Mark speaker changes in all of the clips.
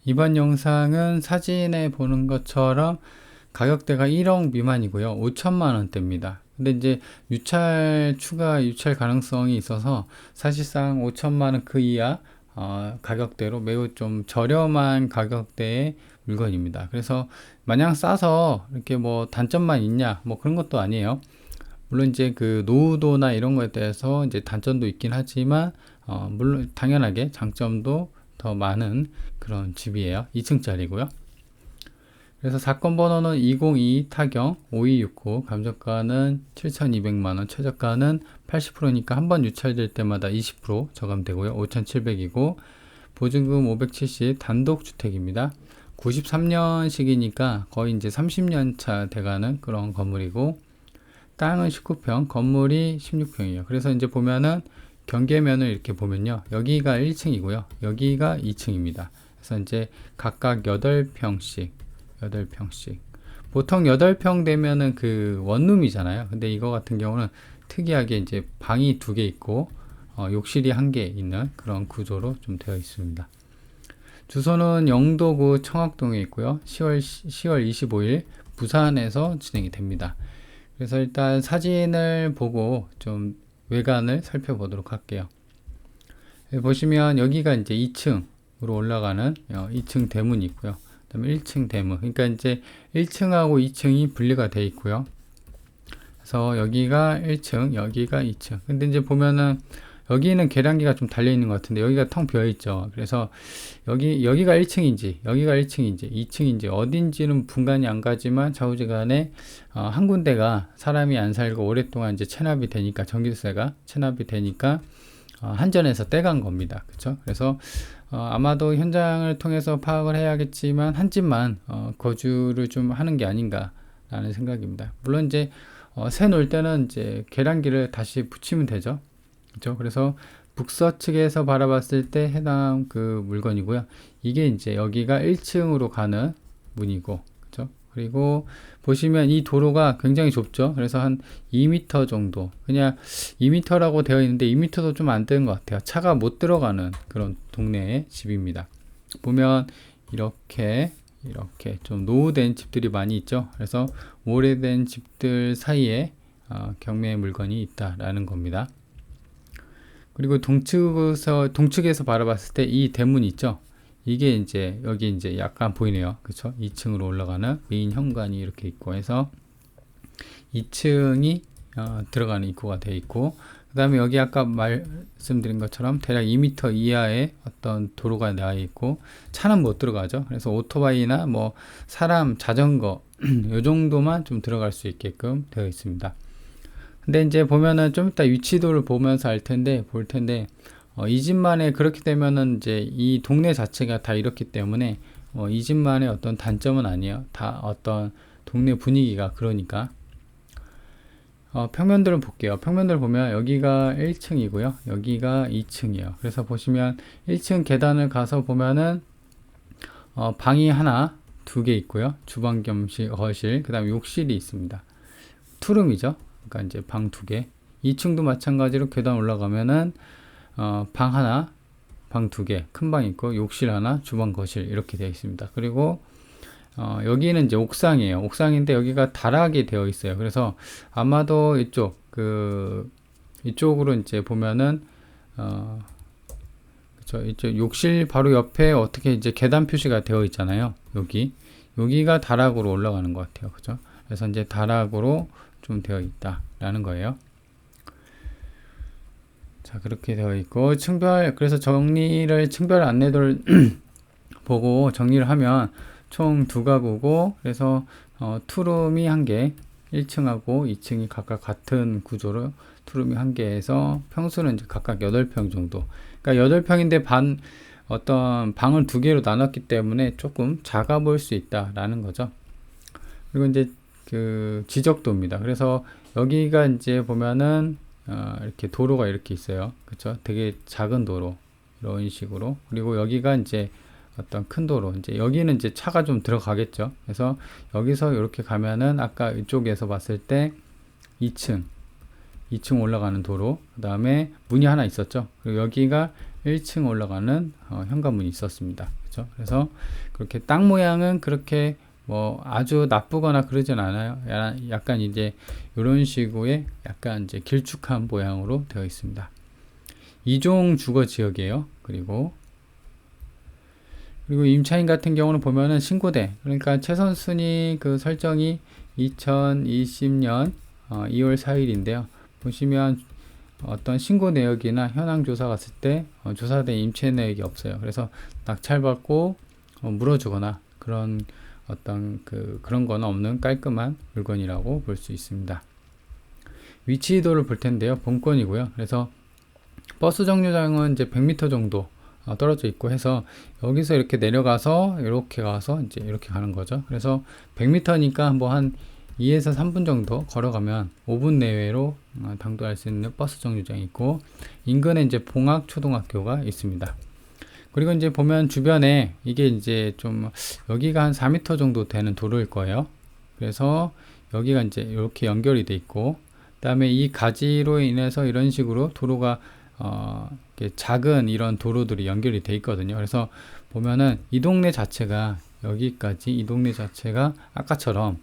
Speaker 1: 이번 영상은 사진에 보는 것처럼 가격대가 1억 미만이고요. 5천만 원대입니다. 근데 이제 추가 유찰 가능성이 있어서 사실상 5천만 원 그 이하 가격대로 매우 좀 저렴한 가격대의 물건입니다. 그래서 마냥 싸서 이렇게 뭐 단점만 있냐 뭐 그런 것도 아니에요. 물론 이제 그 노후도나 이런 거에 대해서 이제 단점도 있긴 하지만 물론 당연하게 장점도 더 많은 그런 집이에요. 2층짜리고요. 그래서 사건 번호는 2022 타경 5269, 감정가는 7,200만원, 최저가는 80%니까 한 번 유찰될 때마다 20% 저감되고요. 5,700이고 보증금 570, 단독주택입니다. 93년식이니까 거의 이제 30년 차 돼가는 그런 건물이고, 땅은 19평, 건물이 16평이에요. 그래서 이제 보면은 경계면을 이렇게 보면요. 여기가 1층이고요. 여기가 2층입니다. 그래서 이제 각각 8평씩. 보통 8평 되면은 그 원룸이잖아요. 근데 이거 같은 경우는 특이하게 이제 방이 2개 있고, 욕실이 1개 있는 그런 구조로 좀 되어 있습니다. 주소는 영도구 청학동에 있고요. 10월 25일 부산에서 진행이 됩니다. 그래서 일단 사진을 보고 좀 외관을 살펴보도록 할게요. 여기 보시면 여기가 이제 2층으로 올라가는 2층 대문이 있고요. 그 다음에 1층 대문. 그러니까 이제 1층하고 2층이 분리가 되어 있고요. 그래서 여기가 1층, 여기가 2층. 근데 이제 보면은 여기는 계량기가 좀 달려 있는 것 같은데 여기가 텅 비어 있죠. 그래서 여기가 1층인지 여기가 1층인지 2층인지 어딘지는 분간이 안 가지만 좌우지간에 한 군데가 사람이 안 살고 오랫동안 이제 체납이 되니까 전기세가 체납이 되니까 한전에서 떼간 겁니다. 그렇죠? 그래서 아마도 현장을 통해서 파악을 해야겠지만 한 집만 거주를 좀 하는 게 아닌가라는 생각입니다. 물론 이제 새 놓을 때는 이제 계량기를 다시 붙이면 되죠. 그렇죠? 그래서 북서측에서 바라봤을 때 해당 그 물건이고요. 이게 이제 여기가 1층으로 가는 문이고, 그렇죠? 그리고 보시면 이 도로가 굉장히 좁죠. 그래서 한 2m 정도, 그냥 2m라고 되어 있는데 2m도 좀 안 되는 것 같아요. 차가 못 들어가는 그런 동네의 집입니다. 보면 이렇게 좀 노후된 집들이 많이 있죠. 그래서 오래된 집들 사이에 경매 물건이 있다라는 겁니다. 그리고 동측에서 바라봤을 때 이 대문 있죠. 이게 이제 여기 이제 약간 보이네요. 그렇죠? 2층으로 올라가는 메인 현관이 이렇게 있고 해서 2층이 들어가는 입구가 되어 있고, 그 다음에 여기 아까 말씀드린 것처럼 대략 2m 이하의 어떤 도로가 나와 있고 차는 못 들어가죠. 그래서 오토바이나 뭐 사람, 자전거 요 정도만 좀 들어갈 수 있게끔 되어 있습니다. 근데 이제 보면은 좀 이따 위치도를 보면서 볼 텐데 이 집만에 그렇게 되면은 이제 이 동네 자체가 다 이렇기 때문에 이 집만의 어떤 단점은 아니에요. 다 어떤 동네 분위기가 그러니까. 평면들을 볼게요. 평면들 보면 여기가 1층이고요. 여기가 2층이에요. 그래서 보시면 1층 계단을 가서 보면은 방이 하나, 2개 있고요. 주방 겸 거실, 그 다음에 욕실이 있습니다. 투룸이죠. 그러니까 이제 방 2개. 2층도 마찬가지로 계단 올라가면은 방 하나, 방 2개, 큰 방 있고 욕실 하나, 주방 거실 이렇게 되어 있습니다. 그리고 여기는 이제 옥상이에요. 옥상인데 여기가 다락이 되어 있어요. 그래서 아마도 이쪽으로 이제 보면은 그쵸, 이쪽 욕실 바로 옆에 어떻게 이제 계단 표시가 되어 있잖아요. 여기가 다락으로 올라가는 것 같아요. 그죠? 그래서 이제 다락으로 좀 되어 있다라는 거예요. 자, 그렇게 되어 있고 그래서 층별 안내도를 보고 정리를 하면 총 2가구고, 그래서 투룸이 1개, 1층하고 2층이 각각 같은 구조로 투룸이 1개에서 평수는 이제 각각 8평 정도. 그러니까 8평인데 어떤 방을 2개로 나눴기 때문에 조금 작아 보일 수 있다라는 거죠. 그리고 이제 그 지적도입니다. 그래서 여기가 이제 보면은 이렇게 도로가 이렇게 있어요. 그쵸? 되게 작은 도로 이런 식으로. 그리고 여기가 이제 어떤 큰 도로, 이제 여기는 이제 차가 좀 들어가겠죠. 그래서 여기서 이렇게 가면은 아까 이쪽에서 봤을 때 2층 올라가는 도로, 그 다음에 문이 하나 있었죠. 그리고 여기가 1층 올라가는 현관문이 있었습니다. 그죠? 그래서 그렇게 땅 모양은 그렇게 뭐 아주 나쁘거나 그러진 않아요. 약간 이제 이런 식의 약간 이제 길쭉한 모양으로 되어 있습니다. 2종 주거 지역이에요. 그리고 임차인 같은 경우는 보면은 신고대, 그러니까 최선순위 그 설정이 2020년 2월 4일인데요. 보시면 어떤 신고 내역이나 현황 조사 갔을 때 조사된 임체 내역이 없어요. 그래서 낙찰받고 물어주거나 그런 어떤 그런 건 없는 깔끔한 물건이라고 볼 수 있습니다. 위치도를 볼 텐데요. 본권이고요. 그래서 버스 정류장은 이제 100m 정도 떨어져 있고 해서 여기서 이렇게 내려가서 이렇게 가서 이제 이렇게 가는 거죠. 그래서 100m니까 뭐 한 2에서 3분 정도 걸어가면 5분 내외로 당도할 수 있는 버스 정류장이 있고, 인근에 이제 봉학초등학교가 있습니다. 그리고 이제 보면 주변에 이게 이제 좀 여기가 한 4m 정도 되는 도로일 거예요. 그래서 여기가 이제 이렇게 연결이 돼 있고, 그 다음에 이 가지로 인해서 이런 식으로 도로가 작은 이런 도로들이 연결이 돼 있거든요. 그래서 보면은 이 동네 자체가 여기까지, 이 동네 자체가 아까처럼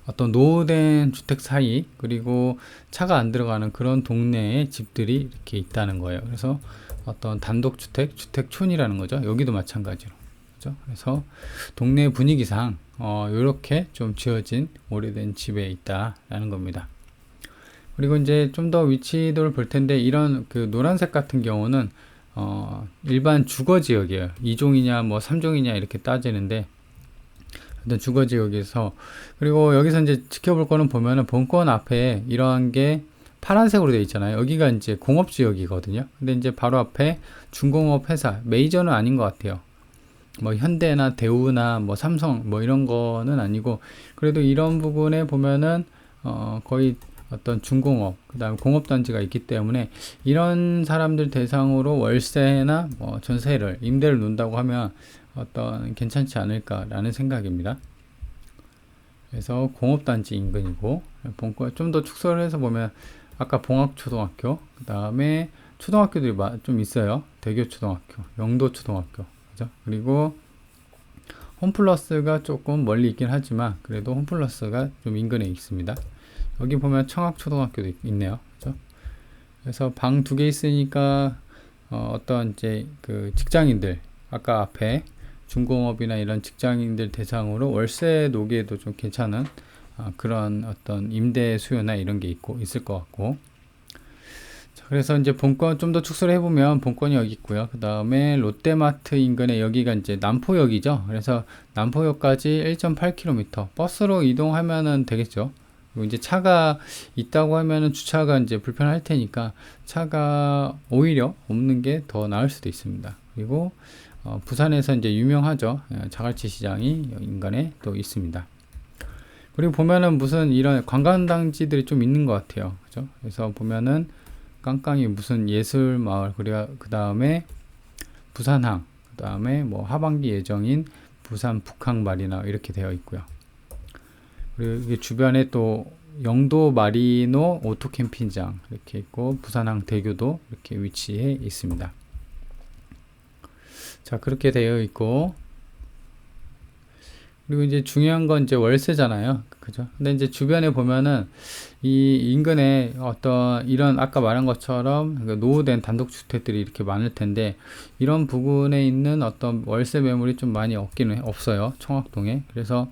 Speaker 1: 어떤 노후된 주택 사이, 그리고 차가 안 들어가는 그런 동네에 집들이 이렇게 있다는 거예요. 그래서 어떤 단독주택, 주택촌이라는 거죠. 여기도 마찬가지로. 그죠? 그래서 동네 분위기상 이렇게 좀 지어진 오래된 집에 있다라는 겁니다. 그리고 이제 좀 더 위치도를 볼 텐데, 이런 그 노란색 같은 경우는 일반 주거 지역이에요. 2종이냐 뭐 3종이냐 이렇게 따지는데, 일단 주거 지역에서, 그리고 여기서 이제 지켜볼 거는 보면은 본권 앞에 이러한 게 파란색으로 되어 있잖아요. 여기가 이제 공업 지역이거든요. 근데 이제 바로 앞에 중공업 회사, 메이저는 아닌 것 같아요. 뭐 현대나 대우나 뭐 삼성 뭐 이런 거는 아니고, 그래도 이런 부분에 보면은 거의 어떤 중공업, 그 다음에 공업단지가 있기 때문에 이런 사람들 대상으로 월세나 뭐 전세를, 임대를 놓는다고 하면 어떤 괜찮지 않을까라는 생각입니다. 그래서 공업단지 인근이고, 좀 더 축소를 해서 보면 아까 봉학초등학교, 그 다음에 초등학교들이 좀 있어요. 대교초등학교, 영도초등학교, 그죠? 그리고 홈플러스가 조금 멀리 있긴 하지만 그래도 홈플러스가 좀 인근에 있습니다. 여기 보면 청학초등학교도 있네요. 그죠? 그래서 방 2개 있으니까 어떤 이제 그 직장인들, 아까 앞에 중공업이나 이런 직장인들 대상으로 월세 놓기에도 좀 괜찮은 그런 어떤 임대 수요나 이런 게 있을 것 같고. 자, 그래서 이제 본권 좀 더 축소를 해보면 본권이 여기 있고요. 그 다음에 롯데마트 인근에 여기가 이제 남포역이죠. 그래서 남포역까지 1.8km 버스로 이동하면은 되겠죠. 그리고 이제 차가 있다고 하면은 주차가 이제 불편할 테니까 차가 오히려 없는 게 더 나을 수도 있습니다. 그리고 부산에서 이제 유명하죠. 자갈치 시장이 인근에 또 있습니다. 그리고 보면은 무슨 이런 관광단지들이 좀 있는 것 같아요. 그죠? 그래서 보면은 깡깡이 무슨 예술마을, 그리고 그 다음에 부산항, 그 다음에 뭐 하반기 예정인 부산 북항마리나 이렇게 되어 있고요. 그리고 주변에 또 영도 마리노 오토 캠핑장 이렇게 있고, 부산항 대교도 이렇게 위치해 있습니다. 자, 그렇게 되어 있고, 그리고 이제 중요한 건 이제 월세잖아요. 그죠? 근데 이제 주변에 보면은 이 인근에 어떤 이런 아까 말한 것처럼 노후된 단독주택들이 이렇게 많을 텐데, 이런 부분에 있는 어떤 월세 매물이 좀 많이 없어요. 청학동에. 그래서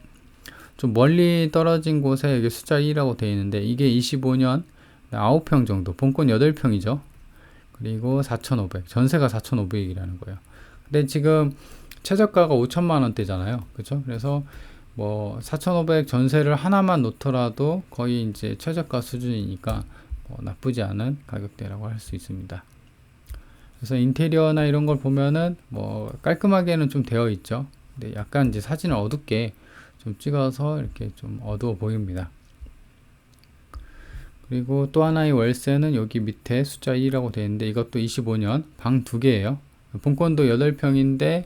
Speaker 1: 좀 멀리 떨어진 곳에 여기 숫자 2라고 되어 있는데, 이게 25년 9평 정도, 본권 8평이죠. 그리고 4,500, 전세가 4,500이라는 거예요. 근데 지금 최저가가 5천만 원대잖아요. 그죠? 그래서 뭐 4,500 전세를 하나만 놓더라도 거의 이제 최저가 수준이니까 뭐 나쁘지 않은 가격대라고 할 수 있습니다. 그래서 인테리어나 이런 걸 보면은 뭐 깔끔하게는 좀 되어 있죠. 근데 약간 이제 사진을 어둡게 좀 찍어서 이렇게 좀 어두워 보입니다. 그리고 또 하나의 월세는 여기 밑에 숫자 2라고 되어 있는데, 이것도 25년 방 2개예요. 본권도 8평인데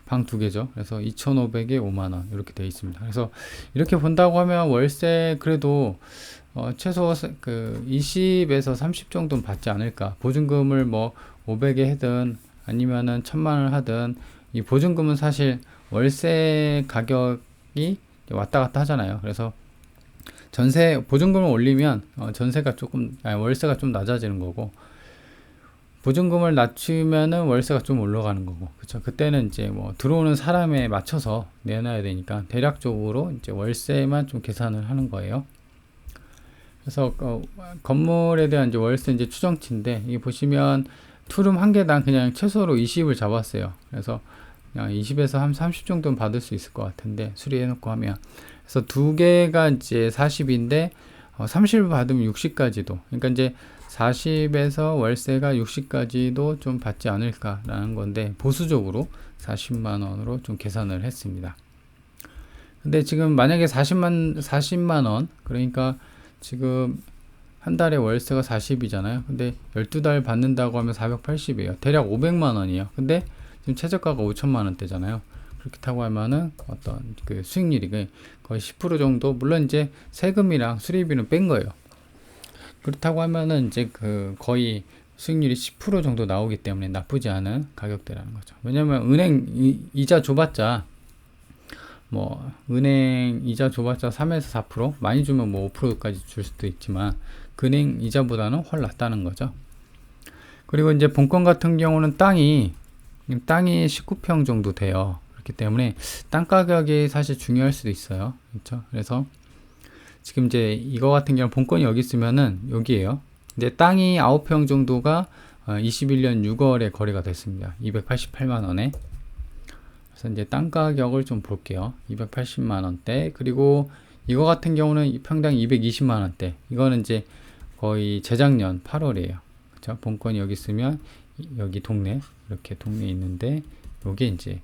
Speaker 1: 방 2개죠. 그래서 2,500에 5만원 이렇게 되어 있습니다. 그래서 이렇게 본다고 하면 월세 그래도 최소 그 20에서 30 정도는 받지 않을까. 보증금을 뭐 500에 하든 아니면은 1000만 원을 하든 이 보증금은 사실 월세 가격이 왔다 갔다 하잖아요. 그래서 보증금을 올리면 전세가 조금 월세가 좀 낮아지는 거고, 보증금을 낮추면은 월세가 좀 올라가는 거고, 그쵸? 그때는 이제 뭐 들어오는 사람에 맞춰서 내놔야 되니까 대략적으로 이제 월세만 좀 계산을 하는 거예요. 그래서 건물에 대한 이제 월세 이제 추정치인데, 이 보시면 투룸 한 개당 그냥 최소로 20을 잡았어요. 그래서 그냥 20에서 한 30 정도는 받을 수 있을 것 같은데, 수리해놓고 하면. 그래서 두 개가 이제 40인데 30을 받으면 60까지도, 그러니까 이제 40에서 월세가 60까지도 좀 받지 않을까라는 건데, 보수적으로 40만 원으로 좀 계산을 했습니다. 근데 지금 만약에 40만 원, 그러니까 지금 한 달에 월세가 40이잖아요. 근데 12달 받는다고 하면 480이에요. 대략 500만 원이에요. 근데 지금 최저가가 5천만 원대잖아요. 그렇게 타고 하면은 어떤 그 수익률이 거의 10% 정도, 물론 이제 세금이랑 수리비는 뺀 거예요. 그렇다고 하면은 이제 거의 수익률이 10% 정도 나오기 때문에 나쁘지 않은 가격대라는 거죠. 왜냐면 은행 이자 줘봤자, 뭐 은행 이자 줘봤자 3에서 4%, 많이 주면 뭐 5%까지 줄 수도 있지만 은행 이자보다는 훨 낫다는 거죠. 그리고 이제 본권 같은 경우는 땅이 19평 정도 돼요. 그렇기 때문에 땅 가격이 사실 중요할 수도 있어요. 그렇죠? 그래서 지금 이제 이거 같은 경우 본권이 여기 있으면은 여기에요. 근데 땅이 9평 정도가 21년 6월에 거래가 됐습니다. 288만 원에. 그래서 이제 땅 가격을 좀 볼게요. 280만 원대. 그리고 이거 같은 경우는 평당 220만 원대. 이거는 이제 거의 재작년 8월이에요. 그렇죠? 본권이 여기 있으면 여기 동네, 이렇게 동네에 있는데 요게 이제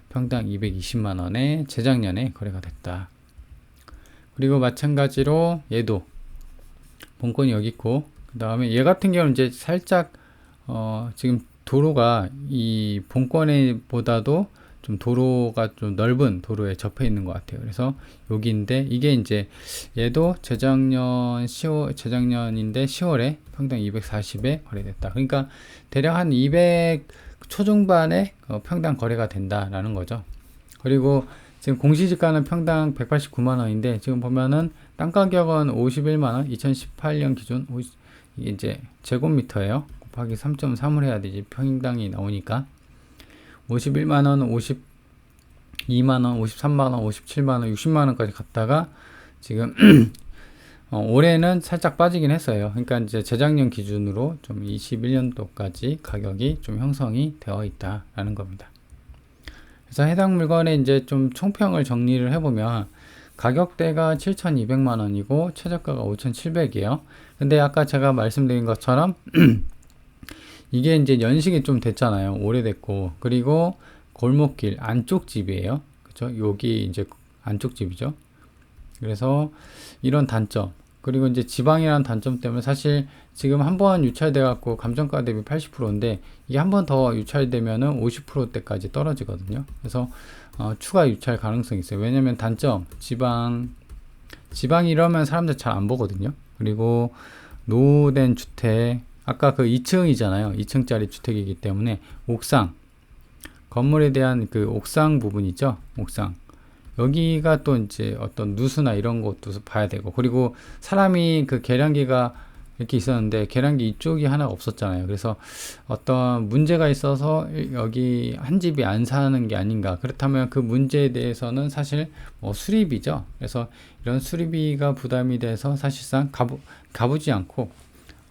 Speaker 1: 평당 220만 원에 재작년에 거래가 됐다. 그리고 마찬가지로 얘도 본권이 여기 있고, 그 다음에 얘 같은 경우는 이제 살짝 지금 도로가 이 본권에 보다도 좀 도로가 좀 넓은 도로에 접해 있는 것 같아요. 그래서 여기인데, 이게 이제 얘도 재작년인데 10월에 평당 240에 거래됐다. 그러니까 대략 한 200 초중반에 평당 거래가 된다라는 거죠. 그리고 지금 공시지가는 평당 189만 원인데, 지금 보면은 땅 가격은 51만 원, 2018년 기준 이게 이제 제곱미터예요. 곱하기 3.3을 해야 되지 평당이 나오니까. 51만 원, 52만 원, 53만 원, 57만 원, 60만 원까지 갔다가 지금 올해는 살짝 빠지긴 했어요. 그러니까 이제 재작년 기준으로 좀 21년도까지 가격이 좀 형성이 되어 있다라는 겁니다. 그래서 해당 물건의 이제 좀 총평을 정리를 해보면, 가격대가 7,200만 원이고 최저가가 5,700이에요. 근데 아까 제가 말씀드린 것처럼 이게 이제 연식이 좀 됐잖아요. 오래됐고, 그리고 골목길 안쪽 집이에요. 그쵸? 여기 이제 안쪽 집이죠. 그래서 이런 단점, 그리고 이제 지방이라는 단점 때문에 사실 지금 한 번 유찰돼 갖고 감정가 대비 80%인데 이게 한 번 더 유찰되면은 50%대까지 떨어지거든요. 그래서 추가 유찰 가능성이 있어요. 왜냐면 단점, 지방 이러면 사람들 잘 안 보거든요. 그리고 노후된 주택, 아까 그 2층이잖아요. 2층짜리 주택이기 때문에 옥상, 건물에 대한 그 옥상 부분이죠. 옥상. 여기가 또 이제 어떤 누수나 이런 것도 봐야 되고, 그리고 사람이 그 계량기가 이렇게 있었는데 계량기 이쪽이 하나가 없었잖아요. 그래서 어떤 문제가 있어서 여기 한 집이 안 사는 게 아닌가. 그렇다면 그 문제에 대해서는 사실 수리비죠. 그래서 이런 수리비가 부담이 돼서 사실상 가보지 않고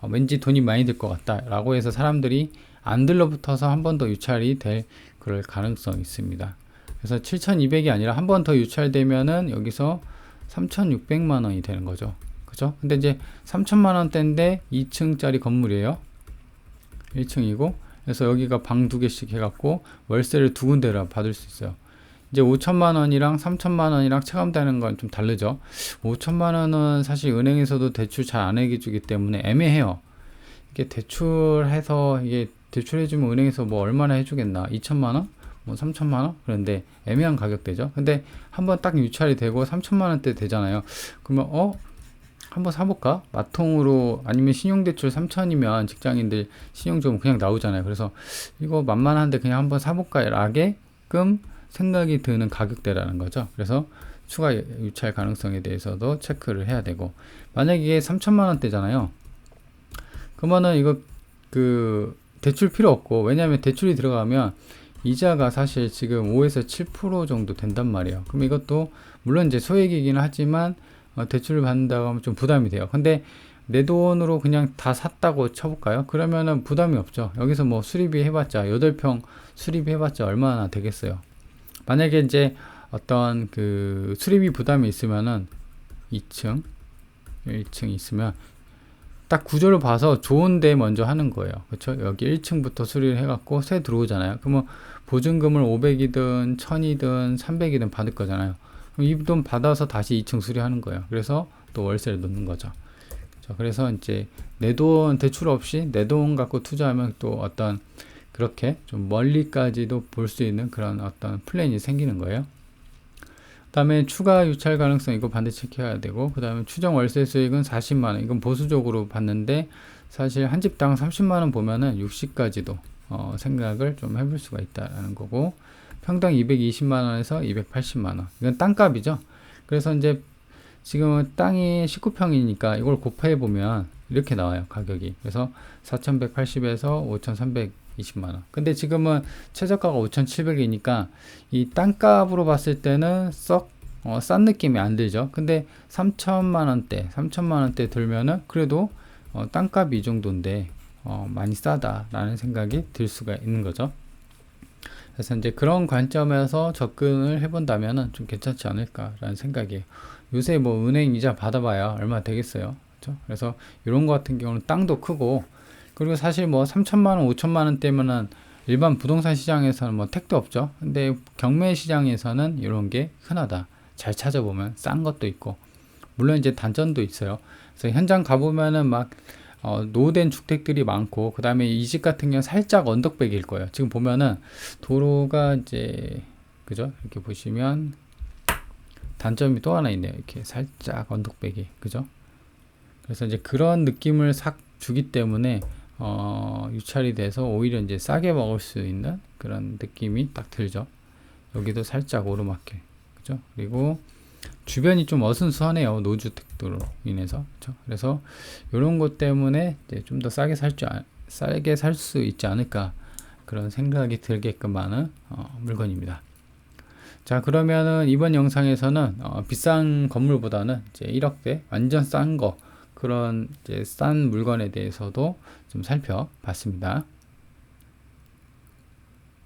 Speaker 1: 왠지 돈이 많이 들 것 같다 라고 해서 사람들이 안 들러붙어서 한 번 더 유찰이 될 그럴 가능성이 있습니다. 그래서 7,200이 아니라 한 번 더 유찰되면은 여기서 3,600만 원이 되는 거죠. 그죠? 근데 이제 3천만 원대인데 2층짜리 건물이에요. 1층이고, 그래서 여기가 방 2개씩 해갖고 월세를 2군데라 받을 수 있어요. 이제 5천만 원이랑 3천만 원이랑 체감되는 건 좀 다르죠. 5천만 원은 사실 은행에서도 대출 잘 안 해주기 때문에 애매해요. 이게 대출해서 이게 대출해주면 은행에서 뭐 얼마나 해주겠나? 2천만 원? 뭐 3천만 원? 그런데 애매한 가격대죠. 근데 한번 딱 유찰이 되고 3천만 원대 되잖아요. 그러면 한번 사볼까? 마통으로 아니면 신용대출 3천이면 직장인들 신용 좀 그냥 나오잖아요. 그래서 이거 만만한데 그냥 한번 사볼까? 라게끔 생각이 드는 가격대라는 거죠. 그래서 추가 유찰 가능성에 대해서도 체크를 해야 되고, 만약에 이게 3천만 원대잖아요. 그러면은 이거 그 대출 필요 없고, 왜냐하면 대출이 들어가면 이자가 사실 지금 5에서 7% 정도 된단 말이에요. 그럼 이것도 물론 이제 소액이긴 하지만 대출을 받는다고 하면 좀 부담이 돼요. 근데 내 돈으로 그냥 다 샀다고 쳐볼까요? 그러면은 부담이 없죠. 여기서 뭐 수리비 해봤자 8평 수리비 해봤자 얼마나 되겠어요. 만약에 이제 어떤 그 수리비 부담이 있으면은 2층 1층 있으면 딱 구조를 봐서 좋은데 먼저 하는 거예요. 그렇죠? 여기 1층부터 수리를 해갖고 새 들어오잖아요. 그러면 보증금을 500이든 1000이든 300이든 받을 거잖아요. 그럼 이 돈 받아서 다시 2층 수리하는 거예요. 그래서 또 월세를 넣는 거죠. 그렇죠? 그래서 이제 내 돈 대출 없이 내 돈 갖고 투자하면 또 어떤 그렇게 좀 멀리까지도 볼 수 있는 그런 어떤 플랜이 생기는 거예요. 그 다음에 추가 유찰 가능성 이거 반드시 체크해야 되고, 그 다음에 추정 월세 수익은 40만원, 이건 보수적으로 봤는데 사실 한 집당 30만원 보면은 60까지도 생각을 좀 해볼 수가 있다라는 거고, 평당 220만원에서 280만원, 이건 땅값이죠. 그래서 이제 지금은 땅이 19평이니까 이걸 곱해 보면 이렇게 나와요, 가격이. 그래서 4180에서 5320만원. 근데 지금은 최저가가 5700이니까 이 땅값으로 봤을 때는 썩 싼 느낌이 안 들죠. 근데 3천만원대 들면은 그래도 땅값이 이 정도인데 많이 싸다라는 생각이 들 수가 있는 거죠. 그래서 이제 그런 관점에서 접근을 해본다면은 좀 괜찮지 않을까라는 생각이에요. 요새 뭐 은행 이자 받아봐야 얼마 되겠어요. 그렇죠? 그래서 이런 거 같은 경우는 땅도 크고, 그리고 사실 뭐 3천만 원, 5천만 원대면은 일반 부동산 시장에서는 뭐 택도 없죠. 근데 경매 시장에서는 이런 게 흔하다. 잘 찾아보면 싼 것도 있고, 물론 이제 단점도 있어요. 그래서 현장 가보면은 막 노후된 주택들이 많고, 그 다음에 이 집 같은 경우는 살짝 언덕백일 거예요. 지금 보면은 도로가 이제 그죠? 이렇게 보시면 단점이 또 하나 있네요. 이렇게 살짝 언덕백이, 그죠? 그래서 이제 그런 느낌을 싹 주기 때문에 유찰이 돼서 오히려 이제 싸게 먹을 수 있는 그런 느낌이 딱 들죠. 여기도 살짝 오르막길, 그죠? 그리고 주변이 좀 어순수하네요. 노주택도로 인해서. 그렇죠? 그래서 이런 것 때문에 좀 더 싸게 살 수 있지 않을까, 그런 생각이 들게끔 하는 물건입니다. 자, 그러면은 이번 영상에서는 비싼 건물보다는 이제 1억대 완전 싼 거, 그런 이제 싼 물건에 대해서도 좀 살펴봤습니다.